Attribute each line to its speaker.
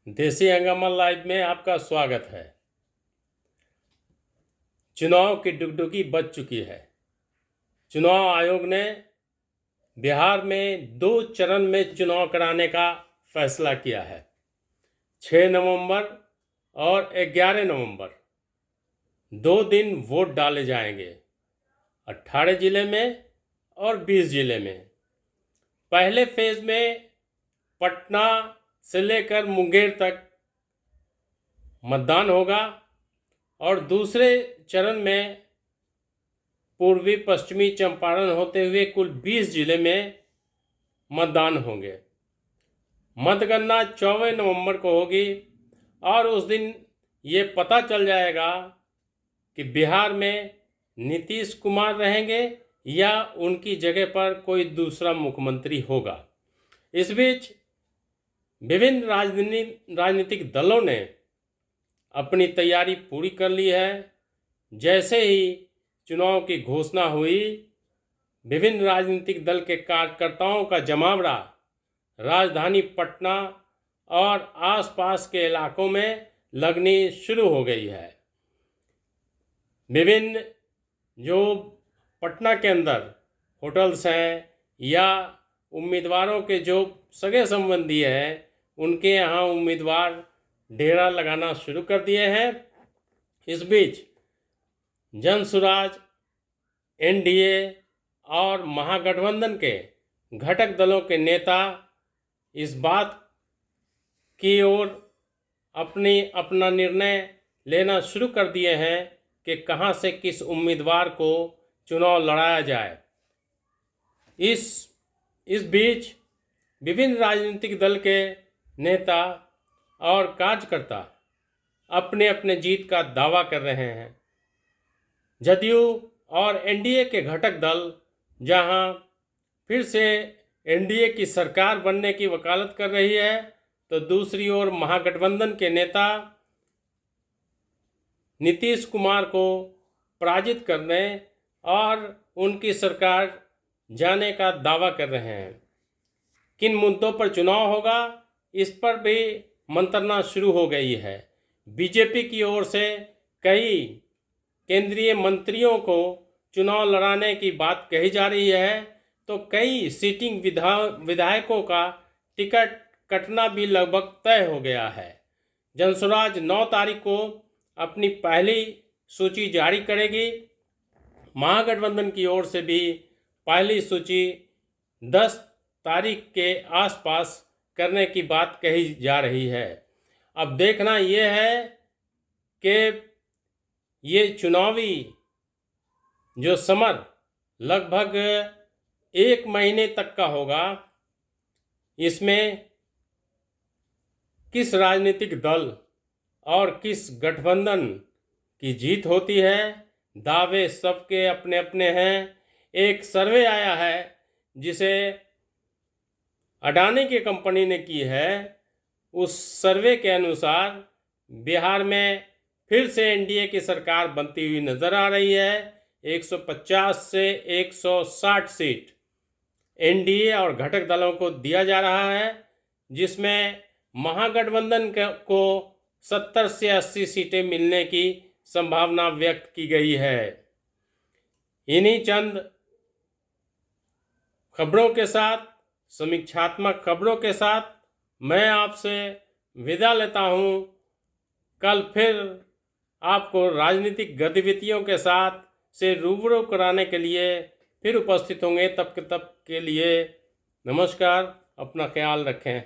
Speaker 1: देसी हंगामा लाइव में आपका स्वागत है। चुनाव की डुगडुगी बज चुकी है। चुनाव आयोग ने बिहार में 2 चरण में चुनाव कराने का फैसला किया है। 6 नवंबर और 11 नवंबर 2 दिन वोट डाले जाएंगे, 18 जिले में और 20 जिले में। पहले फेज में पटना से लेकर मुंगेर तक मतदान होगा और दूसरे चरण में पूर्वी पश्चिमी चंपारण होते हुए कुल 20 जिले में मतदान होंगे। मतगणना 24 नवंबर को होगी और उस दिन ये पता चल जाएगा कि बिहार में नीतीश कुमार रहेंगे या उनकी जगह पर कोई दूसरा मुख्यमंत्री होगा। इस बीच विभिन्न राजनीतिक दलों ने अपनी तैयारी पूरी कर ली है। जैसे ही चुनाव की घोषणा हुई, विभिन्न राजनीतिक दल के कार्यकर्ताओं का जमावड़ा राजधानी पटना और आसपास के इलाकों में लगनी शुरू हो गई है। विभिन्न जो पटना के अंदर होटल्स हैं या उम्मीदवारों के जो सगे संबंधी हैं, उनके यहाँ उम्मीदवार डेरा लगाना शुरू कर दिए हैं। इस बीच जनसुराज, एनडीए और महागठबंधन के घटक दलों के नेता इस बात की ओर अपना निर्णय लेना शुरू कर दिए हैं कि कहां से किस उम्मीदवार को चुनाव लड़ाया जाए। इस बीच विभिन्न राजनीतिक दल के नेता और कार्यकर्ता अपने अपने जीत का दावा कर रहे हैं। जदयू और एनडीए के घटक दल जहां फिर से एनडीए की सरकार बनने की वकालत कर रही है, तो दूसरी ओर महागठबंधन के नेता नीतीश कुमार को पराजित करने और उनकी सरकार जाने का दावा कर रहे हैं। किन मुद्दों पर चुनाव होगा, इस पर भी मंत्रणा शुरू हो गई है। बीजेपी की ओर से कई केंद्रीय मंत्रियों को चुनाव लड़ाने की बात कही जा रही है, तो कई सिटिंग विधायकों का टिकट कटना भी लगभग तय हो गया है। जनसुराज 9 तारीख को अपनी पहली सूची जारी करेगी। महागठबंधन की ओर से भी पहली सूची 10 तारीख के आसपास करने की बात कही जा रही है। अब देखना यह है कि ये चुनावी जो समर लगभग 1 महीने तक का होगा, इसमें किस राजनीतिक दल और किस गठबंधन की जीत होती है। दावे सबके अपने अपने हैं। एक सर्वे आया है जिसे अडानी की कंपनी ने की है। उस सर्वे के अनुसार बिहार में फिर से एनडीए की सरकार बनती हुई नजर आ रही है। 150 से 160 सीट एनडीए और घटक दलों को दिया जा रहा है, जिसमें महागठबंधन को 70 से 80 सीटें मिलने की संभावना व्यक्त की गई है। इन्हीं चंद खबरों के साथ, समीक्षात्मक खबरों के साथ मैं आपसे विदा लेता हूं। कल फिर आपको राजनीतिक गतिविधियों के साथ से रूबरू कराने के लिए फिर उपस्थित होंगे। तब के लिए नमस्कार। अपना ख्याल रखें।